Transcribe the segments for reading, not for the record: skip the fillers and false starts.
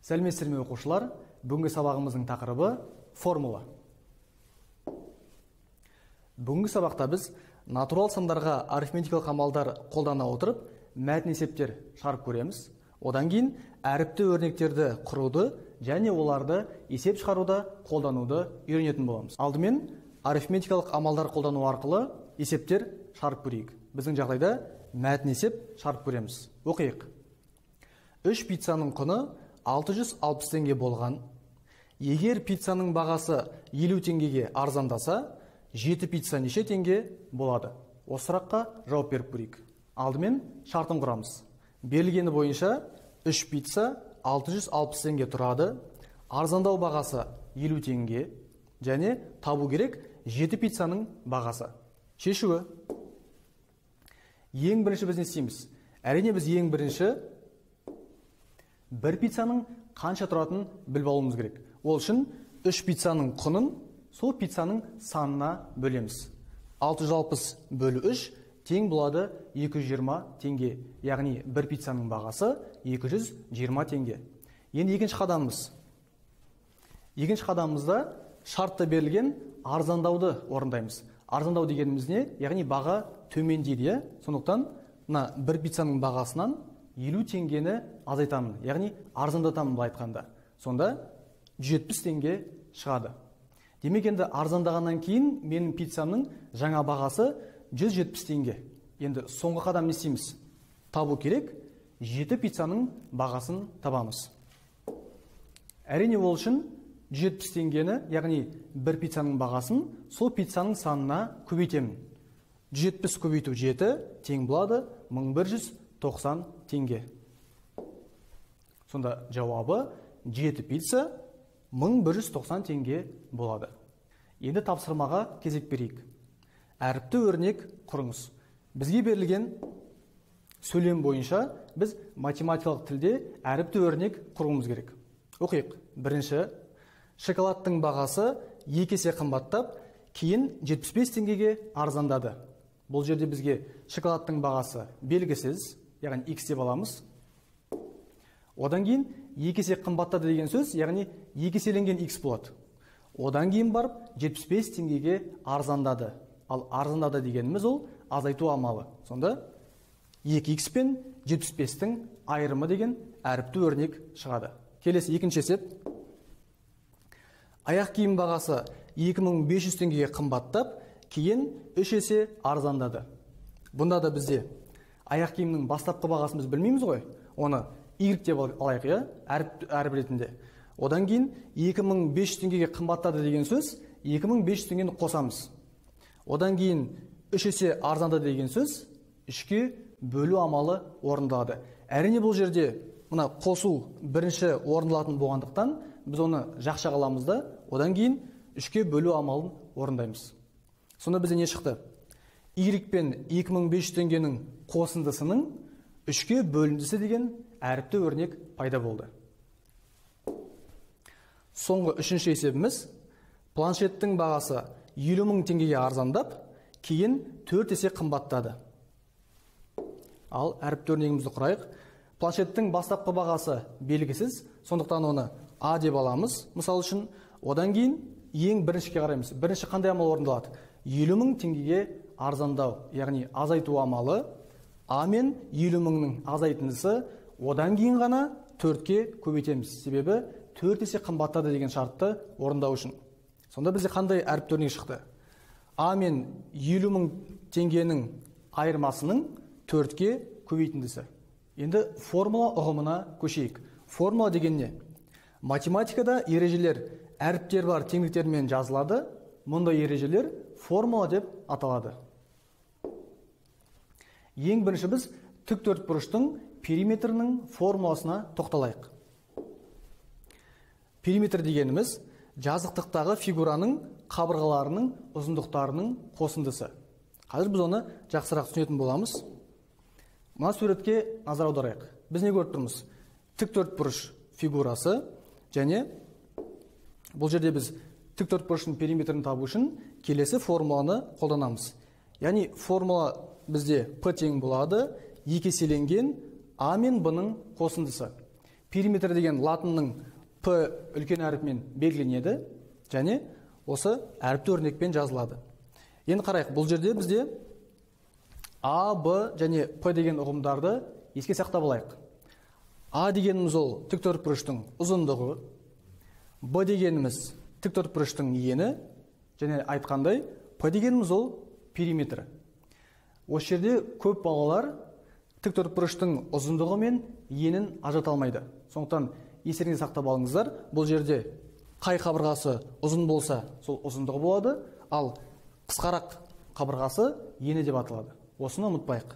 Сәлеметсіздер ме оқушылар? Бүгінгі сабағымыздың тақырыбы формула. Бүгінгі сабақта біз натурал сандарға арифметикалық амалдар қолдана отырып, мәтін есептер шығарып көреміз. Одан кейін әріпті өрнектерді құруды және оларды есеп шығаруда қолдануды үйренетін боламыз. Алдымен арифметикалық амалдар қолдану арқылы есептер шығарып көрейік. Біздің жағдайда мәтін есеп шығарып көреміз. Оқиық. 3 пиццаның құны 660 теңге болған. Егер пиццаның бағасы 50 теңгеге арзандаса, 7 пицца неше теңге болады? Осы сұраққа жауап беріп көрейік. Алдымен шартын құрамыз. Берілгені бойынша 3 пицца 660 теңге тұрады. Арзандау бағасы 50 теңге және табу керек 7 пиццаның бағасы. Шешуі. Ең бірінші біз не істейміз? Әрине біз ең бірінші бір пиццаның қанша тұратынын біліп алуымыз керек. Ол үшін 3 пиццаның құнын сол пиццаның санына бөлеміз. 660 бөлі 3 тең болады 220 теңге. Яғни бір пиццаның бағасы 220 теңге. Енді екінші қадамымыз. Екінші қадамымызда шартта берілген арзандауды орындаймыз. Арзандау дегеніміз не? Яғни баға төмендейді. Сондықтан бір пиццаның бағасынан 50 теңгені азайтамын, яғни арзандатамын былай айтқанда. Сонда 170 теңге шығады. Демек енді арзандағаннан кейін менің пиццамның жаңа бағасы 170 теңге. Енді соңғы қадам не істейміз? Табу керек, 7 пиццаның бағасын табамыз. Әрине ол үшін 170 теңгені, яғни бір пиццаның бағасын сол пиццаның санына көбейтемін. 170 көбейту 7 тең болады 1190 теңге. Сонда жауабы 7 пицца 1190 теңге болады. Енді тапсырмаға кезек берейік. Әріпті өрнек құрыңыз. Бізге берілген сөйлем бойынша біз математикалық тілде әріпті өрнек құруымыз керек. Оқиық. Бірінші, шоколадтың бағасы 2 есе қымбаттап, кейін 75 теңгеге арзандады. Бұл жерде бізге шоколадтың бағасы белгісіз, яғни x деп аламыз. Одан кейін 2 есе қымбаттады деген сөз, яғни 2 еселенген x болады. Одан кейін барып 75 теңгеге арзандады. Ал арзандады дегеніміз ол азайту амалы. Сонда 2x пен 75-тің айырымы деген әріпті өрнек шығады. Келесі екінші есеп. Аяқ киім бағасы 2500 теңгеге қымбаттап, кейін 3 есе арзандады. Бұнда да бізде аяқ киімнің бастапқы бағасын біз білмейміз ғой. Оны y деп алайық, әріп ретінде. Одан кейін 2500 теңгеге қымбаттады деген сөз, 2500 теңгені қосамыз. Одан кейін 3 есе арзандады деген сөз, 3-ке бөлу амалы орындалады. Әрине бұл жерде мына қосу бірінші орындалатын болғандықтан, біз оны жақша қаламыз да, одан кейін 3-ке бөлу амалын орындаймыз. Сонда бізде не шықты? Y пен 2500 теңгенің қосындысының 3-ке бөліндісі деген әріпті өрнек пайда болды. Соңғы үшінші есебіміз. Планшеттің бағасы 50 000 теңгеге арзандап, кейін 4 есе қымбаттады. Ал әріпті өрнегімізді құрайық. Планшеттің бастапқы бағасы белгісіз, сондықтан оны A деп аламыз. Мысал үшін, одан кейін ең біріншіге қараймыз. Бірінші қандай амал орындалады? 50 000 теңгеге арзандау, яғни азайту амалы. А мен 50 000-ның азайтындысы, одан кейін ғана 4-ке көбейтеміз. Себебі 4 есе қымбаттады деген шартты орындау үшін. Сонда бізде қандай әріпті өрнек шықты? А мен 50 000 теңгенің айырмасының 4-ке көбейтіндісі. Енді формула ұғымына көшейік. Формула деген не? Математикада ережелер әріптер бар теңдіктермен жазылады. Мұндай ережелер формула деп аталады. Ең бірінші біз тіктөртбұрыштың периметрінің формуласына тоқталайық. Периметр дегеніміз жазықтықтағы фигураның қабырғаларының ұзындықтарының қосындысы. Қазір біз оны жақсырақ түсінетін боламыз. Мына суретке назар аударайық. Біз не көріп тұрмыз? Тіктөртбұрыш фигурасы және бұл жерде біз тіктөртбұрыштың периметрін табу үшін келесі формуланы қолданамыз. Яғни формула бізде P тең болады 2 еселенген A мен B-ның қосындысы. периметр деген латынның П үлкен әріпімен белгіленеді және осы әріпті өрнекпен жазылады. Енді қарайық, бұл жерде бізде А, Б және П деген ұғымдарды еске сақтап алайық. А дегеніміз ол тіктөртбұрыштың ұзындығы, Б дегеніміз тіктөртбұрыштың ені және айтқандай П дегеніміз ол периметр. Осы жерде көп балалар тіктөртбұрыштың ұзындығы мен енін ажырата алмайды. Сондықтан естеріңізде сақтап алыңыздар, бұл жерде қай қабырғасы ұзын болса, сол ұзындығы болады, ал қысқарақ қабырғасы ені деп аталады. Осыны ұмытпайық.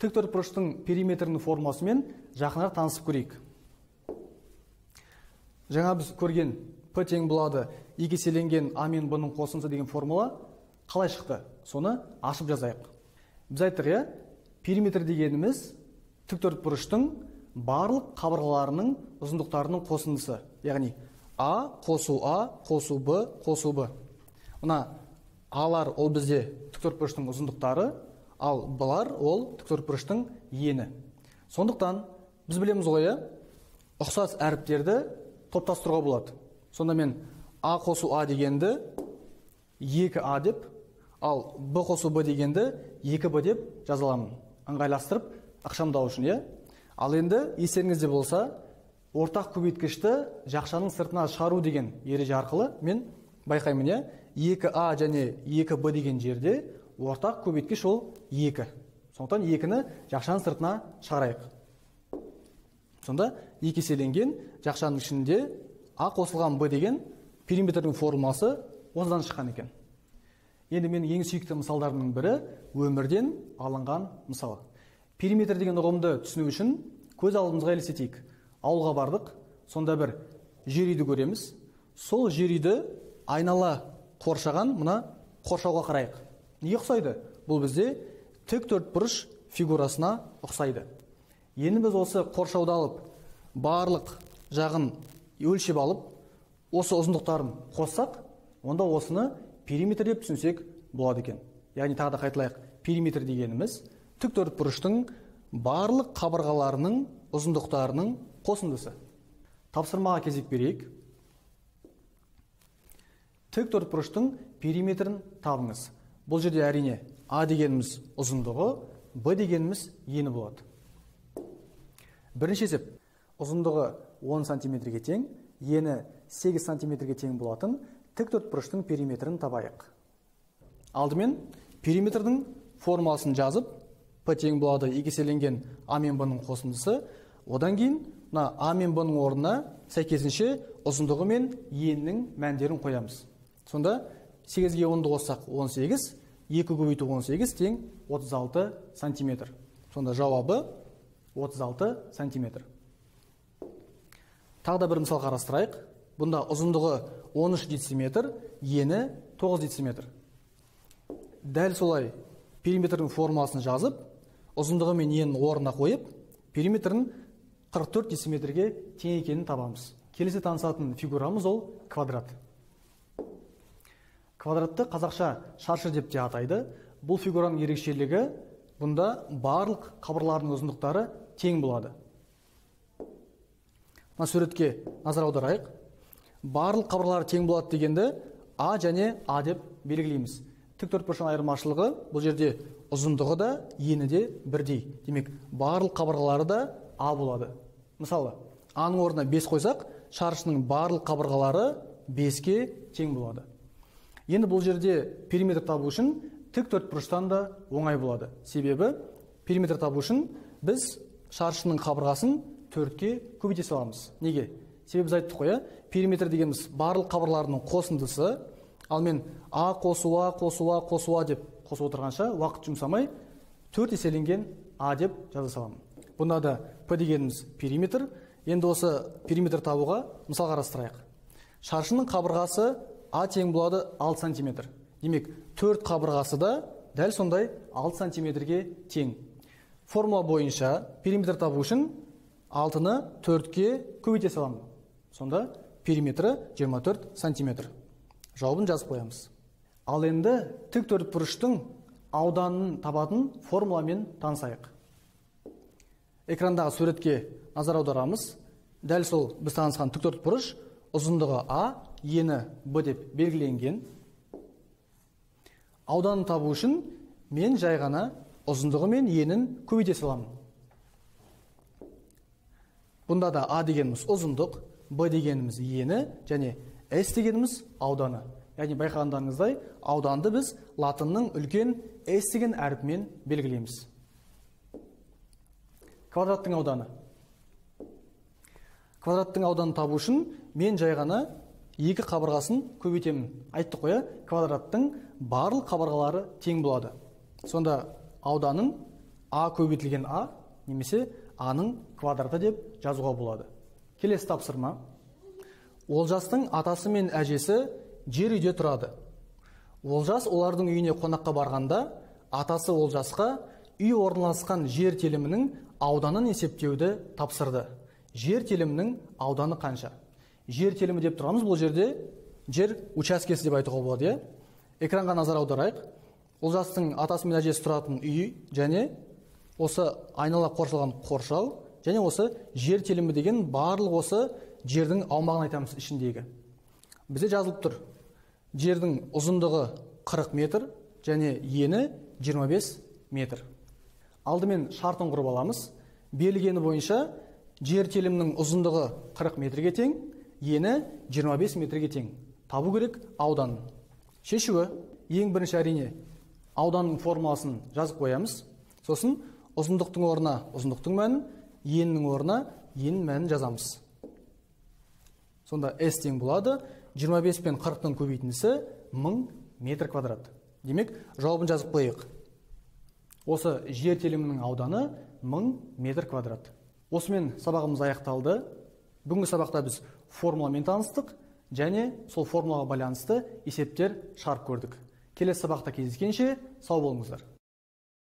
Тіктөртбұрыштың периметрінің формасымен жақынырақ танысып көрейік. Жаңа біз көрген П тең болады 2 еселенген А мен Б-ның қосындысы деген формула қалай шықты? Соны ашып жазайық. Біз айттық, периметр дегеніміз тіктөртбұрыштың барлық қабырғаларының ұзындықтарының қосындысы. Яғни А қосу А, қосу Б, қосу Б. Мына Алар ол бізде тіктөртбұрыштың ұзындықтары, ал Б-лар ол тіктөртбұрыштың ені. Сондықтан біз білеміз ғой, ұқсас әріптерді топтастыруға болады. Сонда мен А қосу А дегенді 2А деп, ал Б қосу Б дегенді 2Б деп жазаламын. Ыңғайластырып ақшамдау үшін, Ал енді естеріңізде болса, ортақ көбейткішті жақшаның сыртына шығару деген ереже арқылы мен байқаймын, 2А және 2Б деген жерде ортақ көбейткіш ол 2. Сондықтан 2-ні жақшаның сыртына шығарайық. Сонда 2 еселенген жақшаның ішінде А қосылған Б деген периметрдің формасы осыдан шыққан екен. Енді менің ең сүйікті мысалдарының бірі өмірден алынған мысалы. Периметр деген ұғымды түсіну үшін көз алдымызға елестетейік. Ауылға бардық, сонда бір жер үйді көреміз. Сол жер үйді айнала қоршаған мына қоршауға қарайық. Неге ұқсайды? Бұл бізде тіктөртбұрыш фигурасына ұқсайды. Енді біз осы қоршауды алып, барлық жағын өлшеп алып, осы ұзындықтарын қоссақ, онда осыны периметр деп түсінсек болады екен. Яғни тағы да қайталайық, периметр дегеніміз тіктөртбұрыштың барлық қабырғаларының ұзындықтарының қосындысы. Тапсырмаға кезек берейік. Тіктөртбұрыштың периметрін табыңыз. Бұл жерде әрине А дегеніміз ұзындығы, Б дегеніміз ені болады. Бірінші есеп, ұзындығы 10 сантиметрге тең, ені 8 сантиметрге тең болатын тіктөртбұрыштың периметрін табайық. Алдымен периметрдің формуласын жазып, П тең болады 2 еселенген А мен Б-ның қосындысы. Одан кейін А мен Б-ның орнына сәйкесінше ұзындығы мен енінің мәндерін қоямыз. Сонда 8-ге 10-ды қоссақ 18, 2 көбейту 18 тең 36 сантиметр. Сонда жауабы 36 сантиметр. Тағы да бір мысал қарастырайық. Бұнда ұзындығы 13 дециметр, ені 9 дециметр. Дәл солай периметрдің формуласын жазып, ұзындығы мен енін орнына қойып, периметрін 44 дециметрге тең екенін табамыз. Келесі танысатын фигурамыз ол квадрат. Квадратты қазақша шаршы деп те атайды. Бұл фигураның ерекшелігі, бұнда барлық қабырларының ұзындықтары тең болады. Мына суретке назар аударайық. Барлық қабырлары тең болады дегенді А және А деп белгілейміз. Тіктөртбұрыштың айырмашылығы, бұл жерде ұзындығы да, ені де бірдей. Демек, барлық қабырғалары да А болады. Мысалы, А-ның орнына 5 қойсақ, шаршының барлық қабырғалары 5-ке тең болады. Енді бұл жерде периметр табу үшін тіктөртбұрыштан да оңай болады. Себебі периметр табу үшін біз шаршының қабырғасын 4-ке көбейте саламыз. Неге? Себебі біз айттық қой, периметр дегеніміз барлық қабырларының қосындысы, ал мен А қосу А, қосу А, қосу А деп қосып отырғанша уақыт жұмсамай 4 еселенген А деп жаза саламын. Бұнда да П дегеніміз периметр. Енді осы периметр табуға мысал қарастырайық. Шаршының қабырғасы А тең болады 6 сантиметр. Демек, 4 қабырғасы да дәл сондай 6 сантиметрге тең. Формула бойынша периметр табу үшін 6-ны 4-ке көбейте саламын. Сонда периметрі 24 сантиметр. Жауабын жазып қоямыз. Ал енді тіктөртбұрыштың ауданын табатын формуламен танысайық. Экрандағы суретке назар аударамыз. Дәл сол біз танысқан тіктөрт бұрыш ұзындығы А, ені Б деп белгіленген. Ауданын табу үшін мен жай ғана ұзындығы мен енін көбейте саламын. Бұнда да А дегеніміз ұзындық, Б дегеніміз ені және S дегеніміз ауданы. Яғни байқағандарыңыздай, ауданды біз латынның үлкен S деген әріпімен белгілейміз. Квадраттың ауданы. Квадраттың ауданын табу үшін мен жай ғана екі қабырғасын көбейтемін. Айттық қоя, квадраттың барлық қабырғалары тең болады. Сонда ауданын А көбейтілген А немесе А-ның квадраты деп жазуға болады. Келесі тапсырма. Олжастың атасы мен әжесі жер үйде тұрады. Олжас олардың үйіне қонаққа барғанда, атасы Олжасқа үй орналасқан жер телімінің ауданын есептеуді тапсырды. Жер телімінің ауданы қанша? Жер телімі деп тұрамыз, бұл жерде жер учаскесі деп айтуға болады. Экранға назар аударайық. Олжастың атасы мен әжесі тұратын үй және осы айнала қоршалған қоршау және осы жер телімі деген барлық осы жердің аумағын айтамыз ішіндегі. Бізде жазылып тұр. Жердің ұзындығы 40 метр және ені 25 метр. Алдымен шартын құрып аламыз. Берілгені бойынша жер телімінің ұзындығы 40 метрге тең, ені 25 метрге тең. Табу керек ауданын. Шешуі ең бірінші әрине ауданның формуласын жазып қоямыз. Сосын ұзындықтың орнына ұзындықтың мәнін, енінің орнына енінің мәнін жазамыз. Сонда S тең болады. 25 пен 40-тың көбейтіндісі 1000 метр квадрат. Демек, жауабын жазып қойық. Осы жер телімінің ауданы 1000 метр квадрат. Осымен сабағымыз аяқталды. Бүгінгі сабақта біз формуламен таныстық және сол формулаға байланысты есептер шарп көрдік. Келесі сабақта кездескенше сау болыңыздар.